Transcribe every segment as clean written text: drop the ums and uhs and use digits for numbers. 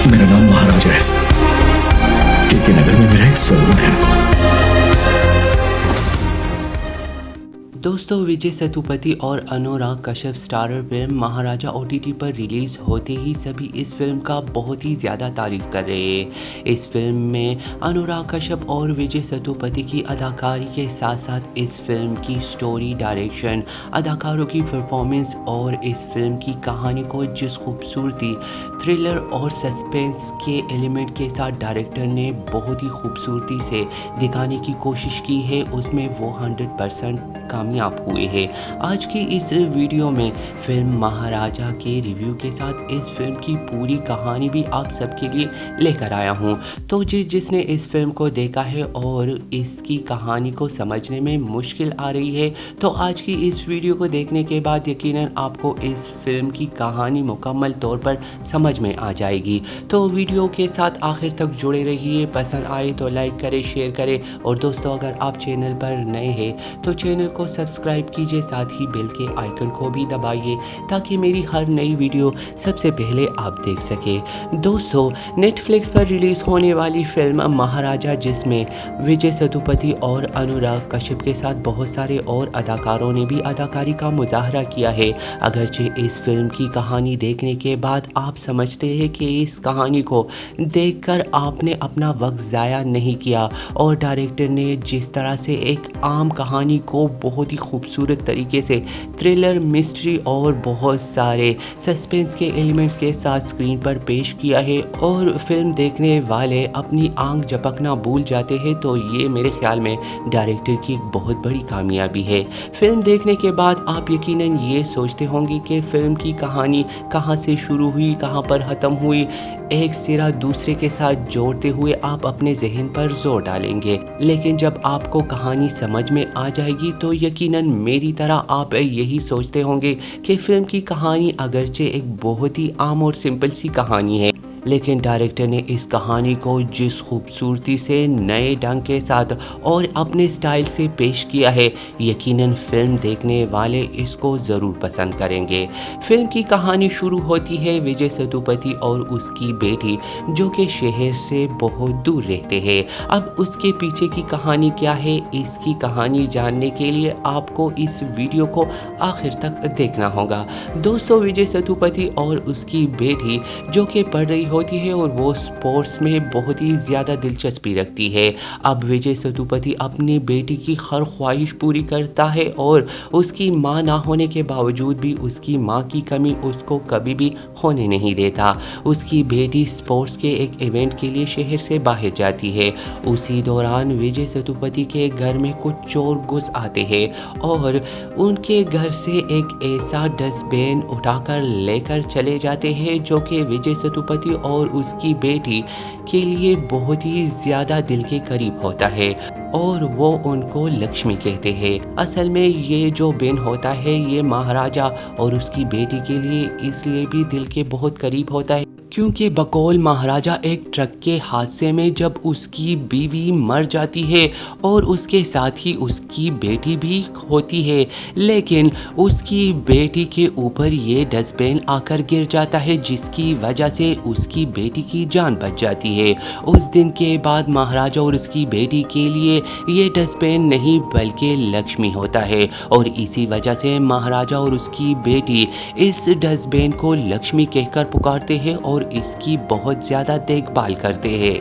मेरा नाम महाराजा है के नगर में मेरा एक सलून है। दोस्तों, विजय सेतुपति और अनुराग कश्यप स्टारर फिल्म महाराजा ओटीटी पर रिलीज होते ही सभी इस फिल्म का बहुत ही ज़्यादा तारीफ कर रहे हैं। इस फिल्म में अनुराग कश्यप और विजय सेतुपति की अदाकारी के साथ साथ इस फिल्म की स्टोरी, डायरेक्शन, अदाकारों की परफॉर्मेंस और इस फिल्म की कहानी को जिस खूबसूरती, थ्रिलर और सस्पेंस के एलिमेंट के साथ डायरेक्टर ने बहुत ही खूबसूरती से दिखाने की कोशिश की है, उसमें वो 100% कामयाब हुए हैं। आज की इस वीडियो में फिल्म महाराजा के रिव्यू के साथ इस फिल्म की पूरी कहानी भी आप सबके लिए लेकर आया हूं। तो जिसने इस फिल्म को देखा है और इसकी कहानी को समझने में मुश्किल आ रही है, तो आज की इस वीडियो को देखने के बाद यकीनन आपको इस फिल्म की कहानी मुकम्मल तौर पर समझ में आ जाएगी। तो वीडियो के साथ आखिर तक जुड़े रहिए। पसंद आए तो लाइक करें, शेयर करें और दोस्तों, अगर आप चैनल पर नए हैं तो चैनल को सब्सक्राइब कीजिए, साथ ही बेल के आइकन को भी दबाइए ताकि मेरी हर नई वीडियो सबसे पहले आप देख सके। दोस्तों, नेटफ्लिक्स पर रिलीज होने वाली फिल्म महाराजा, जिसमें विजय सेतुपति और अनुराग कश्यप के साथ बहुत सारे और अदाकारों ने भी अदाकारी का मुजाहरा किया है। अगरचे इस फिल्म की कहानी देखने के बाद आप समझते हैं कि इस कहानी को देखकर आपने अपना वक्त ज़ाया नहीं किया और डायरेक्टर ने जिस तरह से एक आम कहानी को बहुत ही खूबसूरत तरीके से थ्रिलर, मिस्ट्री और बहुत सारे सस्पेंस के एलिमेंट्स के साथ स्क्रीन पर पेश किया है और फिल्म देखने वाले अपनी आंख झपकना भूल जाते हैं, तो ये मेरे ख्याल में डायरेक्टर की एक बहुत बड़ी कामयाबी है। फिल्म देखने के बाद आप यकीनन ये सोचते होंगे कि फिल्म की कहानी कहाँ से शुरू हुई, कहाँ पर ख़त्म हुई, एक सिरा दूसरे के साथ जोड़ते हुए आप अपने जहन पर जोर डालेंगे। लेकिन जब आपको कहानी समझ में आ जाएगी तो यकीनन मेरी तरह आप यही सोचते होंगे कि फिल्म की कहानी अगरचे एक बहुत ही आम और सिंपल सी कहानी है, लेकिन डायरेक्टर ने इस कहानी को जिस खूबसूरती से नए ढंग के साथ और अपने स्टाइल से पेश किया है, यकीनन फिल्म देखने वाले इसको ज़रूर पसंद करेंगे। फिल्म की कहानी शुरू होती है विजय सेतुपति और उसकी बेटी, जो कि शहर से बहुत दूर रहते हैं। अब उसके पीछे की कहानी क्या है, इसकी कहानी जानने के लिए आपको इस वीडियो को आखिर तक देखना होगा। दोस्तों, विजय सेतुपति और उसकी बेटी जो कि पढ़ रही होती है और वो स्पोर्ट्स में बहुत ही ज़्यादा दिलचस्पी रखती है। अब विजय सेतुपति अपनी बेटी की हर ख्वाहिश पूरी करता है और उसकी मां ना होने के बावजूद भी उसकी मां की कमी उसको कभी भी होने नहीं देता। उसकी बेटी स्पोर्ट्स के एक इवेंट के लिए शहर से बाहर जाती है। उसी दौरान विजय सेतुपति के घर में कुछ चोर घुस आते हैं और उनके घर से एक ऐसा डस्टबिन उठाकर लेकर चले जाते हैं जो कि विजय सेतुपति और उसकी बेटी के लिए बहुत ही ज़्यादा दिल के करीब होता है और वो उनको लक्ष्मी कहते हैं। असल में ये जो बिन होता है ये महाराजा और उसकी बेटी के लिए इसलिए भी दिल के बहुत करीब होता है क्योंकि बकौल महाराजा एक ट्रक के हादसे में जब उसकी बीवी मर जाती है और उसके साथ ही उसकी बेटी भी होती है, लेकिन उसकी बेटी के ऊपर ये डस्टबिन आकर गिर जाता है जिसकी वजह से उसकी बेटी की जान बच जाती है। उस दिन के बाद महाराजा और उसकी बेटी के लिए ये डस्टबिन नहीं बल्कि लक्ष्मी होता है और इसी वजह से महाराजा और उसकी बेटी इस डस्टबिन को लक्ष्मी कहकर पुकारते हैं और इसकी बहुत ज़्यादा देखभाल करते हैं।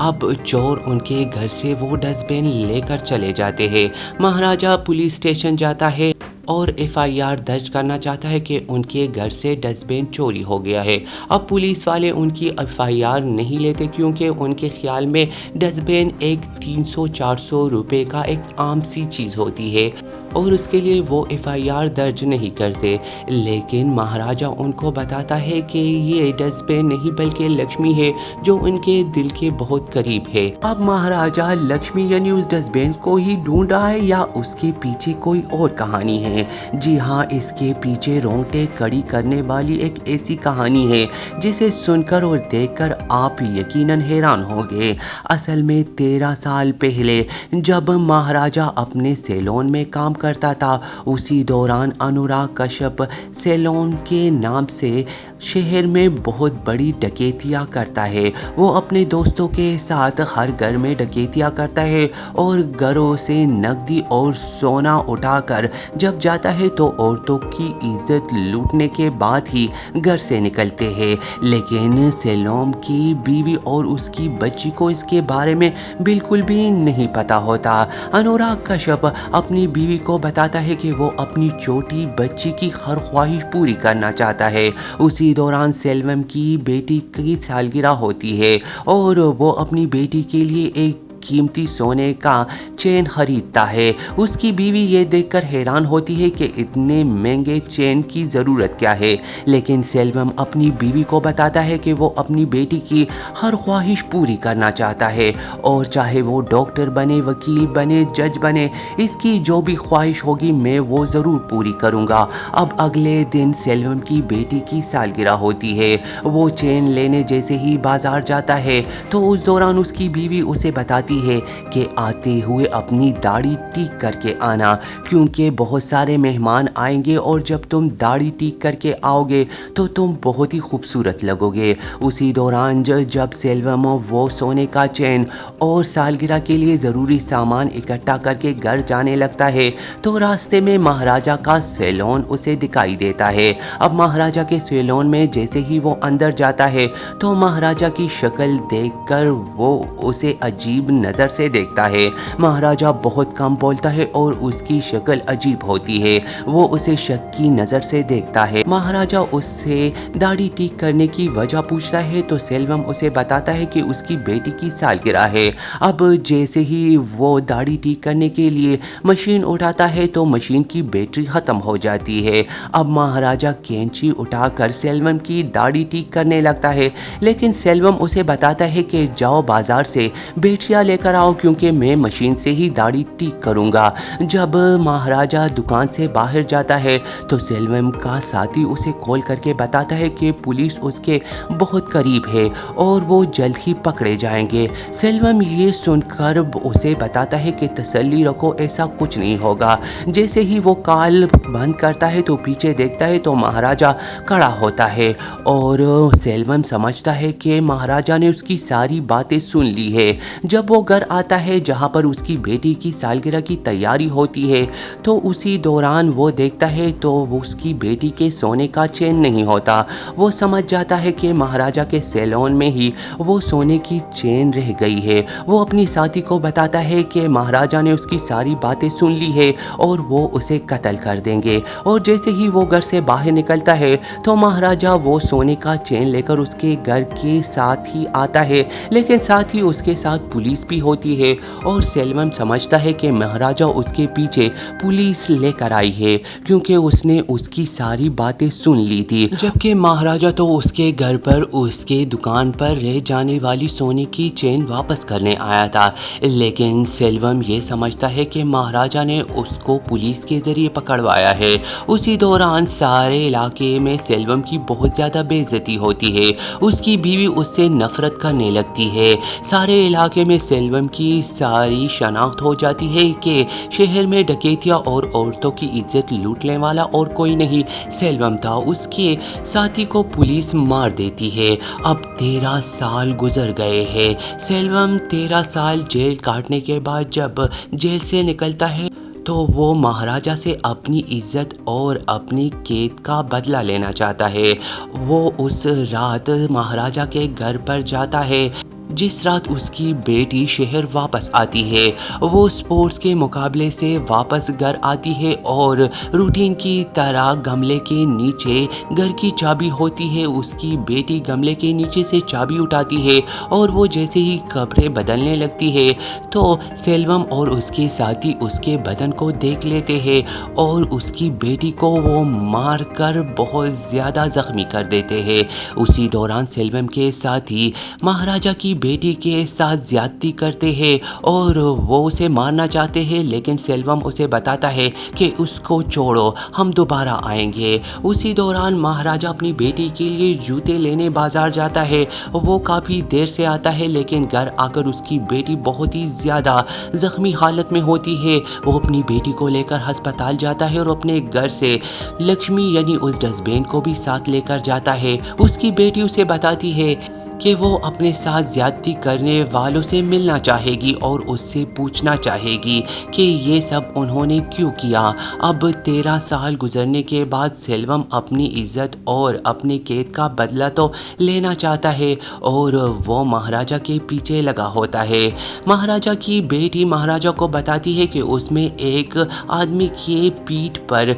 अब चोर उनके घर से वो डस्टबिन लेकर चले जाते हैं। महाराजा पुलिस स्टेशन जाता है और एफआईआर दर्ज करना चाहता है कि उनके घर से डस्टबिन चोरी हो गया है। अब पुलिस वाले उनकी एफआईआर नहीं लेते क्योंकि उनके ख्याल में डस्टबिन एक 300-400 रुपये का एक आम सी चीज़ होती है और उसके लिए वो एफआईआर दर्ज नहीं करते। लेकिन महाराजा उनको बताता है कि ये डस्टबिन नहीं बल्कि लक्ष्मी है जो उनके दिल के बहुत करीब है। अब महाराजा लक्ष्मी यानी उस डस्टबिन को ही ढूंढ रहा है या उसके पीछे कोई और कहानी है? जी हाँ, इसके पीछे रोंगटे खड़ी करने वाली एक ऐसी कहानी है जिसे सुनकर और देखकर आप यकीनन हैरान होंगे। असल में 13 साल पहले जब महाराजा अपने सैलून में काम करता था, उसी दौरान अनुराग कश्यप सैलून के नाम से शहर में बहुत बड़ी डकैतियाँ करता है। वो अपने दोस्तों के साथ हर घर में डकैतियाँ करता है और घरों से नकदी और सोना उठाकर जब जाता है तो औरतों की इज्जत लूटने के बाद ही घर से निकलते हैं। लेकिन सेलोम की बीवी और उसकी बच्ची को इसके बारे में बिल्कुल भी नहीं पता होता। अनुराग कश्यप अपनी बीवी को बताता है कि वो अपनी छोटी बच्ची की हर ख्वाहिश पूरी करना चाहता है। उसी दौरान सेल्वम की बेटी की सालगिरह होती है और वो अपनी बेटी के लिए एक कीमती सोने का चेन खरीदता है। उसकी बीवी ये देखकर हैरान होती है कि इतने महंगे चेन की ज़रूरत क्या है, लेकिन सेल्वम अपनी बीवी को बताता है कि वो अपनी बेटी की हर ख्वाहिश पूरी करना चाहता है और चाहे वो डॉक्टर बने, वकील बने, जज बने, इसकी जो भी ख्वाहिश होगी मैं वो ज़रूर पूरी करूँगा। अब अगले दिन सेल्वम की बेटी की सालगिरह होती है। वो चेन लेने जैसे ही बाज़ार जाता है तो उस दौरान उसकी बीवी उसे बताती है कि आते हुए अपनी दाढ़ी ठीक करके आना, क्योंकि बहुत सारे मेहमान आएंगे और जब तुम दाढ़ी ठीक करके आओगे तो तुम बहुत ही खूबसूरत लगोगे। उसी दौरान जब सेल्वम वो सोने का चेन और सालगिरह के लिए ज़रूरी सामान इकट्ठा करके घर जाने लगता है तो रास्ते में महाराजा का सैलून उसे दिखाई देता है। अब महाराजा के सैलून में जैसे ही वो अंदर जाता है तो महाराजा की शक्ल देखकर वो उसे अजीब नज़र से देखता है। महाराजा बहुत कम बोलता है और उसकी शक्ल अजीब होती है। वो उसे शक की नज़र से देखता है। महाराजा उससे दाढ़ी ठीक करने की वजह पूछता है तो सेल्वम उसे बताता है कि उसकी बेटी की सालगिरह है। अब जैसे ही वो दाढ़ी ठीक करने के लिए मशीन उठाता है तो मशीन की बैटरी ख़त्म हो जाती है। अब महाराजा कैंची उठाकर सेल्वम की दाढ़ी ठीक करने लगता है, लेकिन सेल्वम उसे बताता है कि जाओ बाज़ार से बैटरियाँ लेकर आओ क्योंकि मैं मशीन से ही दाढ़ी ठीक करूँगा। जब महाराजा दुकान से बाहर जाता है तो सेल्वम का साथी उसे कॉल करके बताता है कि पुलिस उसके बहुत करीब है और वो जल्द ही पकड़े जाएंगे। सेल्वम ये सुनकर उसे बताता है कि तसल्ली रखो, ऐसा कुछ नहीं होगा। जैसे ही वो कॉल बंद करता है तो पीछे देखता है तो महाराजा खड़ा होता है और सेल्वम समझता है कि महाराजा ने उसकी सारी बातें सुन ली है। जब वो घर आता है जहाँ पर उसकी बेटी की सालगिरह की तैयारी होती है तो उसी दौरान वो देखता है तो उसकी बेटी के सोने का चेन नहीं होता। वो समझ जाता है कि महाराजा के सैलून में ही वो सोने की चेन रह गई है। वो अपनी साथी को बताता है कि महाराजा ने उसकी सारी बातें सुन ली है और वो उसे कत्ल कर देंगे। और जैसे ही वो घर से बाहर निकलता है तो महाराजा वो सोने का चेन लेकर उसके घर के साथ ही आता है, लेकिन साथ ही उसके साथ पुलिस भी होती है और सेल्वम समझता है कि महाराजा उसके पीछे पुलिस लेकर आई है क्योंकि उसने उसकी सारी बातें सुन ली थी। जबकि महाराजा तो उसके घर पर उसके दुकान पर रह जाने वाली सोने की चेन वापस करने आया था, लेकिन सेल्वम ये समझता है कि महाराजा ने उसको पुलिस के ज़रिए पकड़वाया है। उसी दौरान सारे इलाके में सेल्वम की बहुत ज़्यादा बेइज्जती होती है। उसकी बीवी उससे नफरत करने लगती है। सारे इलाके में सेल्वम की सारी शनाख्त हो जाती है कि शहर में डकैतियाँ और औरतों की इज्जत लूटने वाला और कोई नहीं सेल्वम था। उसके साथी को पुलिस मार देती है। अब 13 साल गुजर गए हैं। सेल्वम 13 साल जेल काटने के बाद जब जेल से निकलता है तो वो महाराजा से अपनी इज्जत और अपनी कैद का बदला लेना चाहता है। वो उस रात महाराजा के घर पर जाता है जिस रात उसकी बेटी शहर वापस आती है। वो स्पोर्ट्स के मुकाबले से वापस घर आती है और रूटीन की तरह गमले के नीचे घर की चाबी होती है। उसकी बेटी गमले के नीचे से चाबी उठाती है और वो जैसे ही कपड़े बदलने लगती है तो सेल्वम और उसके साथी उसके बदन को देख लेते हैं और उसकी बेटी को वो मार कर बहुत ज़्यादा ज़ख्मी कर देते हैं। उसी दौरान सेल्वम के साथी महाराजा की बेटी के साथ ज्यादती करते हैं और वो उसे मारना चाहते हैं, लेकिन सेल्वम उसे बताता है कि उसको छोड़ो, हम दोबारा आएंगे। उसी दौरान महाराजा अपनी बेटी के लिए जूते लेने बाजार जाता है। वो काफ़ी देर से आता है, लेकिन घर आकर उसकी बेटी बहुत ही ज़्यादा ज़ख्मी हालत में होती है। वो अपनी बेटी को लेकर अस्पताल जाता है और अपने घर से लक्ष्मी यानी उस डस्टबिन को भी साथ लेकर जाता है। उसकी बेटी उसे बताती है कि वो अपने साथ ज्यादती करने वालों से मिलना चाहेगी और उससे पूछना चाहेगी कि ये सब उन्होंने क्यों किया। अब 13 साल गुजरने के बाद सेल्वम अपनी इज्जत और अपने कैद का बदला तो लेना चाहता है और वो महाराजा के पीछे लगा होता है। महाराजा की बेटी महाराजा को बताती है कि उसमें एक आदमी की पीठ पर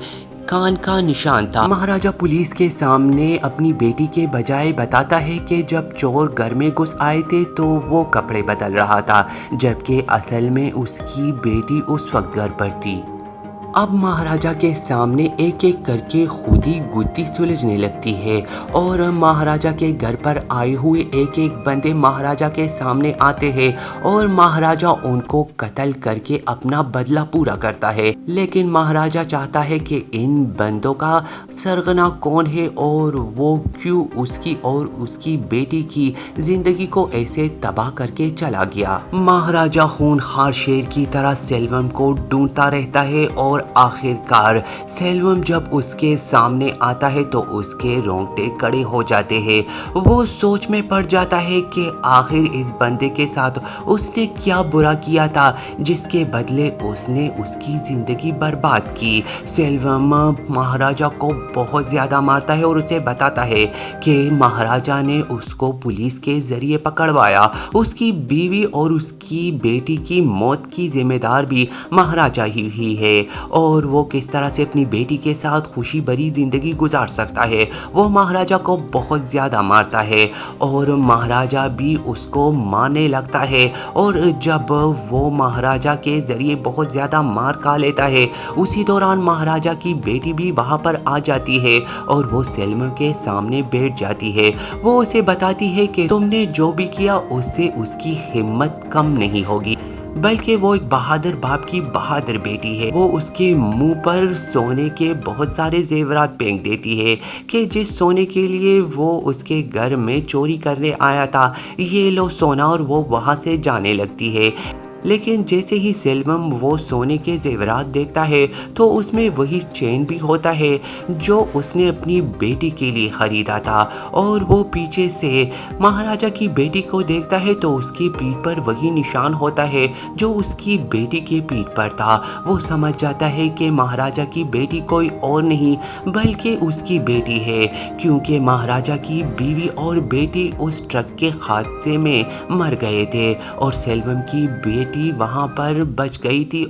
कान का निशान था। महाराजा पुलिस के सामने अपनी बेटी के बजाय बताता है कि जब चोर घर में घुस आए थे तो वो कपड़े बदल रहा था, जबकि असल में उसकी बेटी उस वक्त घर पर थी। अब महाराजा के सामने एक एक करके खुदी गुद्दी सुलझने लगती है और महाराजा के घर पर आए हुए एक एक बंदे महाराजा के सामने आते हैं और महाराजा उनको कत्ल करके अपना बदला पूरा करता है। लेकिन महाराजा चाहता है कि इन बंदों का सरगना कौन है और वो क्यों उसकी और उसकी बेटी की जिंदगी को ऐसे तबाह करके चला गया। महाराजा खूनखार शेर की तरह सेल्वम को ढूंढता रहता है और आखिरकार सेल्वम जब उसके सामने आता है तो उसके रोंगटे खड़े हो जाते हैं। वो सोच में पड़ जाता है कि आखिर इस बंदे के साथ उसने क्या बुरा किया था जिसके बदले उसने उसकी जिंदगी बर्बाद की। सेल्वम महाराजा को बहुत ज़्यादा मारता है और उसे बताता है कि महाराजा ने उसको पुलिस के ज़रिए पकड़वाया। उसकी बीवी और उसकी बेटी की मौत की जिम्मेदार भी महाराजा ही है और वो किस तरह से अपनी बेटी के साथ खुशी भरी ज़िंदगी गुजार सकता है। वो महाराजा को बहुत ज़्यादा मारता है और महाराजा भी उसको मारने लगता है और जब वो महाराजा के ज़रिए बहुत ज़्यादा मार खा लेता है, उसी दौरान महाराजा की बेटी भी वहाँ पर आ जाती है और वो सेल्वम के सामने बैठ जाती है। वो उसे बताती है कि तुमने जो भी किया उससे उसकी हिम्मत कम नहीं होगी, बल्कि वो एक बहादुर बाप की बहादुर बेटी है। वो उसके मुंह पर सोने के बहुत सारे जेवरात फेंक देती है कि जिस सोने के लिए वो उसके घर में चोरी करने आया था, ये लो सोना, और वो वहाँ से जाने लगती है। लेकिन जैसे ही सेल्वम वो सोने के जेवरात देखता है तो उसमें वही चेन भी होता है जो उसने अपनी बेटी के लिए ख़रीदा था और वो पीछे से महाराजा की बेटी को देखता है तो उसकी पीठ पर वही निशान होता है जो उसकी बेटी की पीठ पर था। वो समझ जाता है कि महाराजा की बेटी कोई और नहीं बल्कि उसकी बेटी है, क्योंकि महाराजा की बीवी और बेटी उस ट्रक के हादसे में मर गए थे और सेल्वम की बेटी वहां पर बच गई थी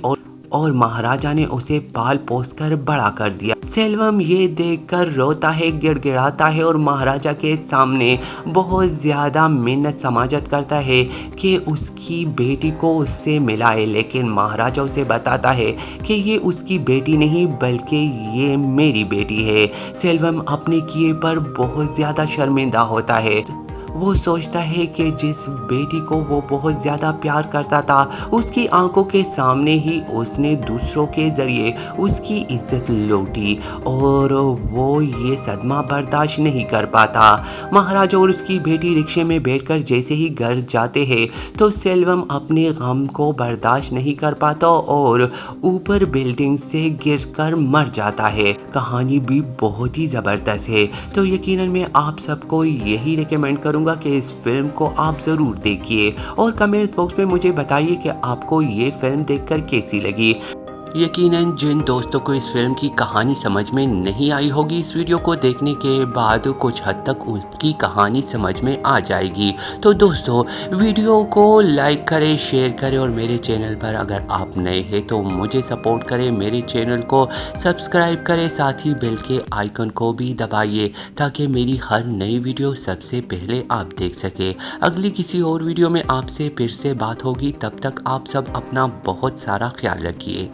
और महाराजा ने उसे पाल पोस कर बड़ा कर दिया। सेल्वम ये देखकर रोता है, गिड़गिड़ाता है और महाराजा के सामने बहुत ज़्यादा मिन्नत समाजत करता है कि उसकी बेटी को उससे मिलाए, लेकिन महाराजा उसे बताता है कि ये उसकी बेटी नहीं बल्कि ये मेरी बेटी है। सेल्वम अपने किए पर बहुत ज़्यादा शर्मिंदा होता है। वो सोचता है कि जिस बेटी को वो बहुत ज़्यादा प्यार करता था उसकी आंखों के सामने ही उसने दूसरों के ज़रिए उसकी इज्जत लूटी और वो ये सदमा बर्दाश्त नहीं कर पाता। महाराजा और उसकी बेटी रिक्शे में बैठकर जैसे ही घर जाते हैं तो सेल्वम अपने गम को बर्दाश्त नहीं कर पाता और ऊपर बिल्डिंग से गिरकर मर जाता है। कहानी भी बहुत ही ज़बरदस्त है, तो यकीनन मैं आप सबको यही रिकमेंड करूँगा कि इस फिल्म को आप ज़रूर देखिए और कमेंट बॉक्स में मुझे बताइए कि आपको ये फिल्म देखकर कैसी लगी। यकीनन जिन दोस्तों को इस फिल्म की कहानी समझ में नहीं आई होगी, इस वीडियो को देखने के बाद कुछ हद तक उसकी कहानी समझ में आ जाएगी। तो दोस्तों वीडियो को लाइक करें, शेयर करें और मेरे चैनल पर अगर आप नए हैं तो मुझे सपोर्ट करें, मेरे चैनल को सब्सक्राइब करें, साथ ही बेल के आइकन को भी दबाइए ताकि मेरी हर नई वीडियो सबसे पहले आप देख सके। अगली किसी और वीडियो में आपसे फिर से बात होगी, तब तक आप सब अपना बहुत सारा ख्याल रखिए।